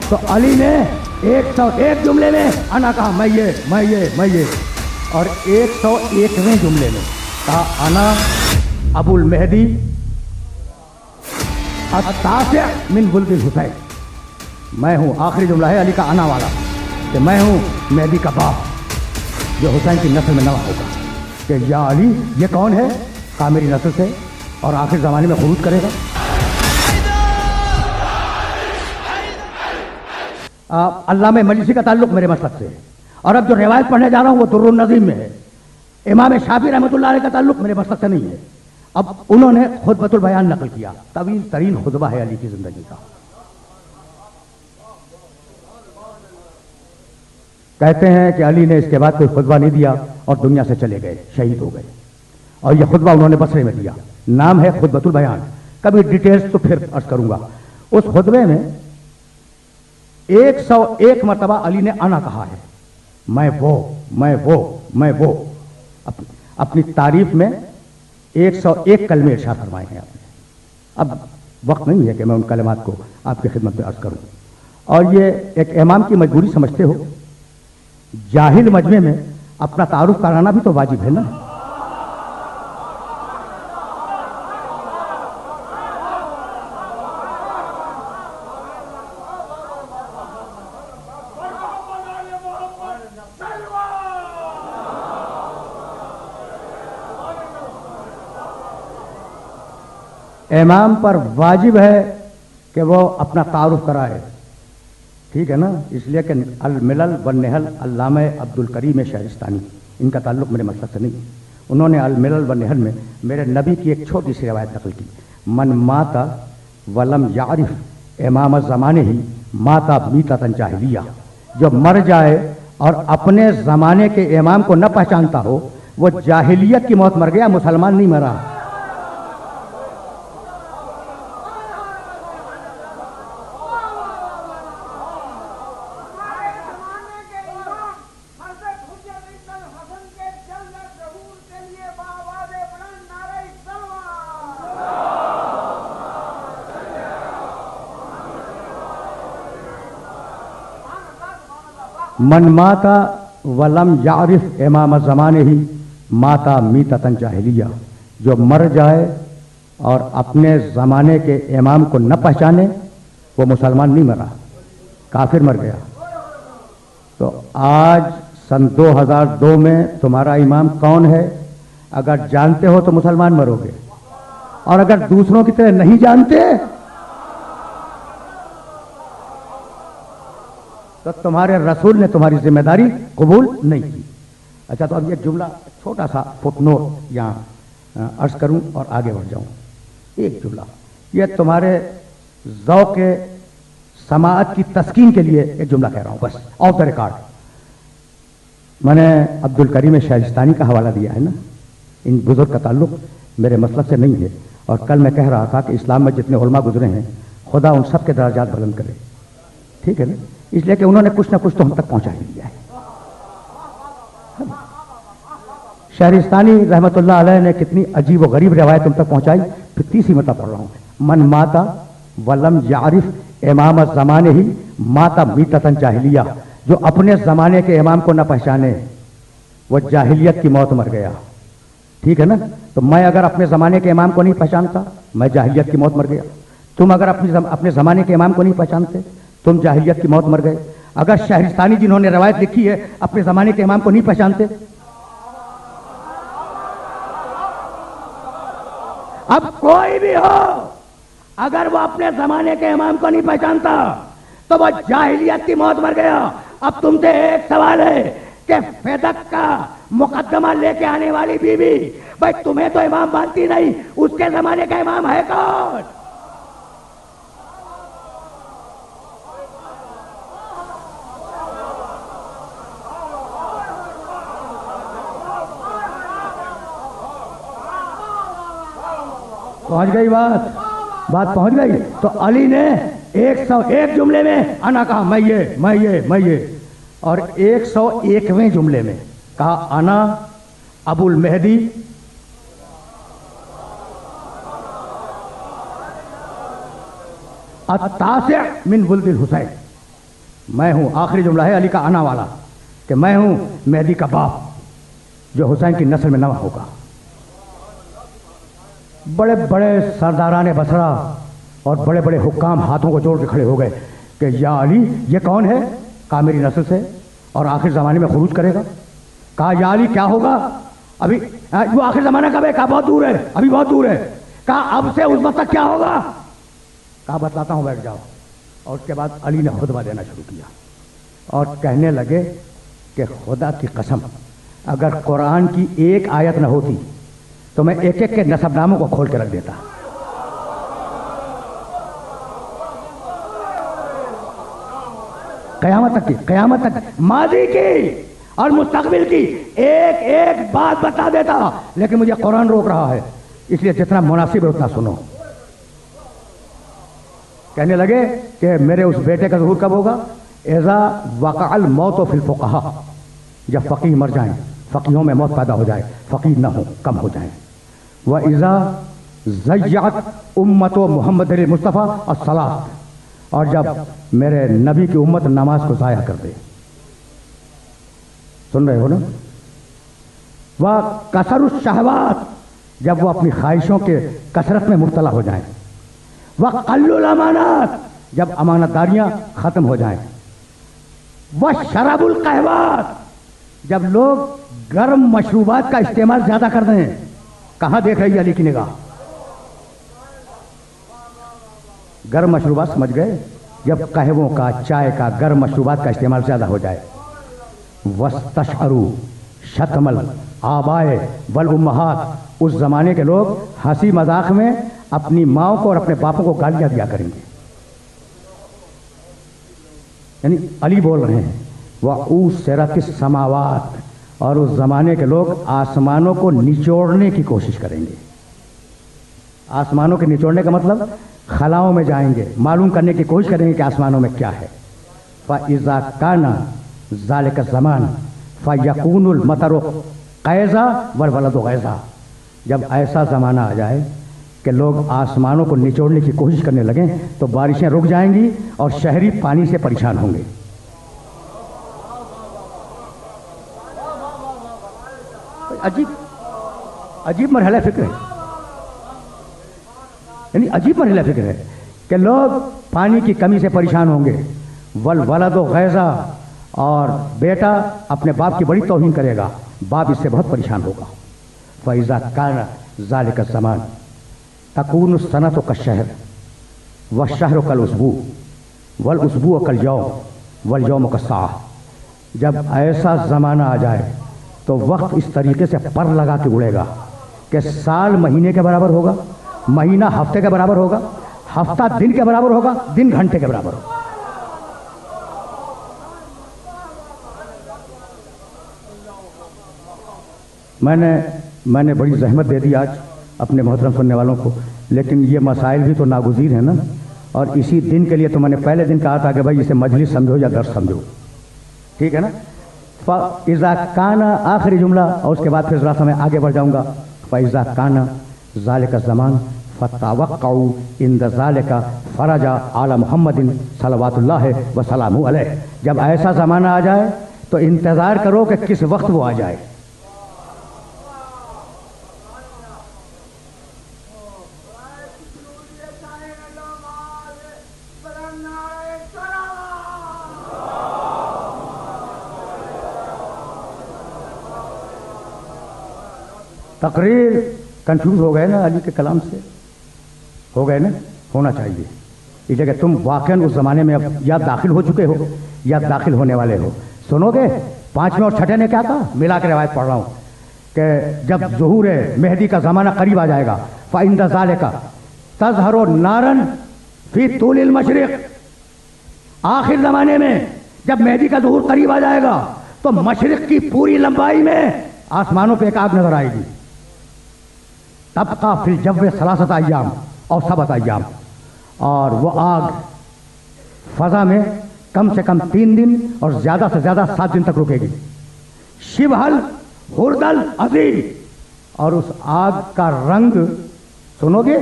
تو علی نے 101 جملے میں انا کہا میں یہ اور 101ویں جملے میں کہا انا ابو المہدی التاسع من ولد الحسین. میں ہوں، آخری جملہ ہے علی کا انا والا، کہ میں ہوں مہدی کا باپ جو حسین کی نسل میں نہ ہوگا. کہ یا علی یہ کون ہے؟ کہا میری نسل سے اور آخر زمانے میں خروج کرے گا. علامہ مجلسی کا تعلق میرے مسلک سے ہے، اور اب جو روایت پڑھنے جا رہا ہوں وہ در النظیم میں ہے. امام شافعی رحمۃ اللہ علیہ کا تعلق میرے مسلک سے نہیں ہے. اب انہوں نے خطبۃ البیان نقل کیا، طویل ترین خطبہ ہے علی کی زندگی کا. کہتے ہیں کہ علی نے اس کے بعد کوئی خطبہ نہیں دیا اور دنیا سے چلے گئے، شہید ہو گئے. اور یہ خطبہ انہوں نے بصرے میں دیا، نام ہے خطبۃ البیان. کبھی ڈیٹیلز تو پھر عرض کروں گا. اس خطبے میں 101 مرتبہ علی نے انا کہا ہے، میں وہ اپنی تعریف میں 101 کلمے ارشاد فرمائے ہیں آپ نے. اب وقت نہیں ہے کہ میں ان کلمات کو آپ کی خدمت میں عرض کروں. اور یہ ایک امام کی مجبوری سمجھتے ہو؟ جاہل مجمع میں اپنا تعارف کرانا بھی تو واجب ہے نا. امام پر واجب ہے کہ وہ اپنا تعارف کرائے، ٹھیک ہے نا. اس لیے کہ الملل والنحل علامہ عبد الکریم شہرستانی، ان کا تعلق میرے مسلک سے نہیں. انہوں نے الملل والنحل میں میرے نبی کی ایک چھوٹی سی روایت نقل کی، من ماتا ولم یعرف امام زمانے ہی ماتا میتۃ جاہلیہ. جو مر جائے اور اپنے زمانے کے امام کو نہ پہچانتا ہو وہ جاہلیت کی موت مر گیا، مسلمان نہیں مرا. من ماتا ولم یعرف امام زمانے ہی ماتا میتۃ جاہلیہ. جو مر جائے اور اپنے زمانے کے امام کو نہ پہچانے وہ مسلمان نہیں مرا، کافر مر گیا. تو آج سن 2002 میں تمہارا امام کون ہے؟ اگر جانتے ہو تو مسلمان مرو گے، اور اگر دوسروں کی طرح نہیں جانتے تو تمہارے رسول نے تمہاری ذمہ داری قبول نہیں کی. اچھا، تو اب یہ جملہ چھوٹا سا فٹ نوٹ یہاں عرض کروں اور آگے بڑھ جاؤں. ایک جملہ یہ تمہارے ذوق سماعت کی تسکین کے لیے ایک جملہ کہہ رہا ہوں، بس آف دا ریکارڈ. میں نے عبد الکریم شہرستانی کا حوالہ دیا ہے نا. ان بزرگ کا تعلق میرے مسلک سے نہیں ہے. اور کل میں کہہ رہا تھا کہ اسلام میں جتنے علماء گزرے ہیں خدا ان سب کے درجات بلند کرے، ٹھیک ہے نا. اس لیے کہ انہوں نے کچھ نہ کچھ تو ہم تک پہنچا ہی دیا ہے. شہرستانی رحمت اللہ علیہ نے کتنی عجیب و غریب روایت تم تک پہنچائی. پھر تیسری مرتبہ پڑھ رہا ہوں، من ماتا ولم یعرف امام زمانے ہی ماتا میتۃ جاہلیہ. جو اپنے زمانے کے امام کو نہ پہچانے وہ جاہلیت کی موت مر گیا، ٹھیک ہے نا. تو میں اگر اپنے زمانے کے امام کو نہیں پہچانتا میں جاہلیت کی موت مر گیا. تم اگر اپنے زمانے کے امام کو نہیں پہچانتے تم جاہلیت کی موت مر گئے. اگر شہرستانی جنہوں نے روایت لکھی ہے اپنے زمانے کے امام کو نہیں پہچانتے، اب کوئی بھی ہو اگر وہ اپنے زمانے کے امام کو نہیں پہچانتا تو وہ جاہلیت کی موت مر گیا. اب تم سے ایک سوال ہے کہ فدق کا مقدمہ لے کے آنے والی بیوی، بھائی تمہیں تو امام مانتی نہیں، اس کے زمانے کا امام ہے کون؟ پہنچ گئی بات پہنچ گئی. تو علی نے 101 جملے میں انا کہا میں یہ اور 101ویں جملے میں کہا انا ابو المہدی التاسع من ولد الحسین. میں ہوں، آخری جملہ ہے علی کا آنا والا، کہ میں ہوں مہدی کا باپ جو حسین کی نسل میں نہ ہوگا۔ بڑے بڑے سرداران بصرہ اور بڑے بڑے حکام ہاتھوں کو جوڑ کے کھڑے ہو گئے کہ یا علی یہ کون ہے؟ کہا میری نسل سے اور آخر زمانے میں خروج کرے گا۔ کہا یا علی کیا ہوگا؟ ابھی وہ آخر زمانہ کب ہے؟ کہا بہت دور ہے، ابھی بہت دور ہے۔ کہا اب سے اس وقت تک کیا ہوگا؟ کہا بتلاتا ہوں، بیٹھ جاؤ۔ اور اس کے بعد علی نے خطبہ دینا شروع کیا اور کہنے لگے کہ خدا کی قسم اگر قرآن کی ایک آیت نہ ہوتی تو میں ایک ایک کے نسب ناموں کو کھول کے رکھ دیتا۔ قیامت تک کی، قیامت تک ماضی کی اور مستقبل کی ایک ایک بات بتا دیتا، لیکن مجھے قرآن روک رہا ہے، اس لیے جتنا مناسب ہے اتنا سنو۔ کہنے لگے کہ میرے اس بیٹے کا ظہور کب ہوگا؟ اذا وقع الموت فی الفقہاء، جب فقیہ مر جائیں، فقیہوں میں موت پیدا ہو جائے، فقیہ نہ ہو، کم ہو جائیں۔ وَإِذَا ضَيَّعَتْ أُمَّةُ محمد المصطفیٰ الصلاۃ، اور جب میرے نبی کی امت نماز کو ضائع کر دے۔ سن رہے ہو نا؟ وَكَثَرُ الشَّهَوَاتِ، جب وہ اپنی خواہشوں کے کثرت میں مبتلا ہو جائیں۔ وَقَلُّ الْأَمَانَاتِ، جب امانت داریاں ختم ہو جائیں۔ وَشَرَبُ الْقَهْوَاتِ، جب لوگ گرم مشروبات کا استعمال زیادہ کر دیں۔ کہاں دیکھ رہی ہے علی کی نگاہ؟ گرم مشروبات سمجھ گئے؟ جب قہووں کا، چائے کا، گرم مشروبات کا استعمال زیادہ ہو جائے۔ وَاسْتَشْعَرُوا شَتْمَ الْآبَاءِ وَالْأُمَّهَاتِ، اس زمانے کے لوگ ہنسی مذاق میں اپنی ماؤں کو اور اپنے باپوں کو گالیاں دیا کریں گے۔ یعنی علی بول رہے ہیں وَأُوسِرَتِ السَّمَاوَاتِ، اور اس زمانے کے لوگ آسمانوں کو نچوڑنے کی کوشش کریں گے۔ آسمانوں کے نچوڑنے کا مطلب خلاؤں میں جائیں گے، معلوم کرنے کی کوشش کریں گے کہ آسمانوں میں کیا ہے۔ فَإِذَا كَانَ ذَلِكَ الزَّمَانُ فَيَكُونُ الْمَطَرُ غَيْظًا وَالْوَلَدُ غَيْظًا، جب ایسا زمانہ آ جائے کہ لوگ آسمانوں کو نچوڑنے کی کوشش کرنے لگیں تو بارشیں رک جائیں گی اور شہری پانی سے پریشان ہوں گے۔ عجیب مرحلہ فکر ہے، یعنی عجیب مرحلہ فکر ہے کہ لوگ پانی کی کمی سے پریشان ہوں گے۔ والولد غیظا، اور بیٹا اپنے باپ کی بڑی توہین کرے گا، باپ اس سے بہت پریشان ہوگا۔ فَإِذَا كَانَ ذَلِكَ الزَّمَانُ تَكُونُ السَّنَةُ كَالشَّهْرِ وَالشَّهْرُ كَالْأُسْبُوعِ وَالْأُسْبُوعُ كَالْيَوْمِ وَالْيَوْمُ كَالسَّاعَةِ، جب ایسا زمانہ آ جائے تو وقت اس طریقے سے پر لگا کے اڑے گا کہ سال مہینے کے برابر ہوگا، مہینہ ہفتے کے برابر ہوگا، ہفتہ دن کے برابر ہوگا، دن گھنٹے کے برابر ہوگا۔ میں نے بڑی زحمت دے دی آج اپنے محترم سننے والوں کو، لیکن یہ مسائل بھی تو ناگزیر ہیں نا، اور اسی دن کے لیے تو میں نے پہلے دن کہا تھا کہ بھائی اسے مجلس سمجھو یا درس سمجھو، ٹھیک ہے نا؟ فَإِذَا كَانَ، آخری جملہ، اور اس کے بعد پھر ذرا سا میں آگے بڑھ جاؤں گا۔ فَإِذَا كَانَ ذَلِكَ الزَّمَانُ فَتَوَقَّعُوا عِنْدَ ذَلِكَ فَرَجَ عَلَى مُحَمَّدٍ صلوات اللہ وسلامہ علیہ، جب ایسا زمانہ آ جائے تو انتظار کرو کہ کس وقت وہ آ جائے۔ تقریر کنفیوز ہو گئے نا علی کے کلام سے؟ ہو گئے نا؟ ہونا چاہیے، اس جگہ تم واقعاً اس زمانے میں اب یا داخل ہو چکے ہو یا داخل ہونے والے ہو۔ سنو گے پانچویں اور چھٹے نے کیا کہا؟ ملا کے روایت پڑھ رہا ہوں کہ جب ظہور مہدی کا زمانہ قریب آ جائے گا، فَإِنَّ ذَلِكَ تَظْهَرُ نَارًا فِي طُولِ الْمَشْرِقِ، آخر زمانے میں جب مہدی کا ظہور قریب آ جائے گا تو مشرق کی پوری لمبائی میں آسمانوں پہ ایک آگ نظر آئے گی۔ تبقى فی الجو 3 ایام اور 7 ایام، اور وہ آگ فضا میں کم سے کم 3 دن اور زیادہ سے زیادہ 7 دن تک رکے گی۔ شبہل ہردل عظیم، اور اس آگ کا رنگ سنو گے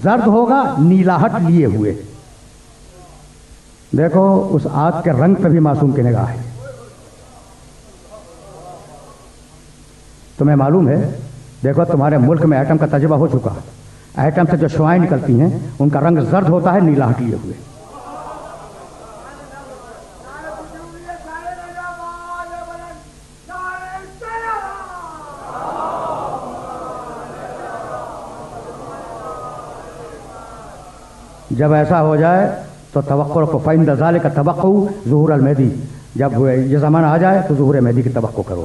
زرد ہوگا نیلاہٹ لیے ہوئے، دیکھو اس آگ کے رنگ پہ بھی معصوم کی نگاہ ہے. تمہیں معلوم ہے، دیکھو تمہارے ملک میں ایٹم کا تجربہ ہو چکا. ایٹم سے جو شعاعیں نکلتی ہیں ان کا رنگ زرد ہوتا ہے، نیلا ہٹ لیے ہوئے. جب ایسا ہو جائے تو توقع کو فَإِنَّ ذَلِكَ توقع ظہور المہدی، جب یہ زمانہ آ جائے تو ظہور مہدی کی توقع کرو.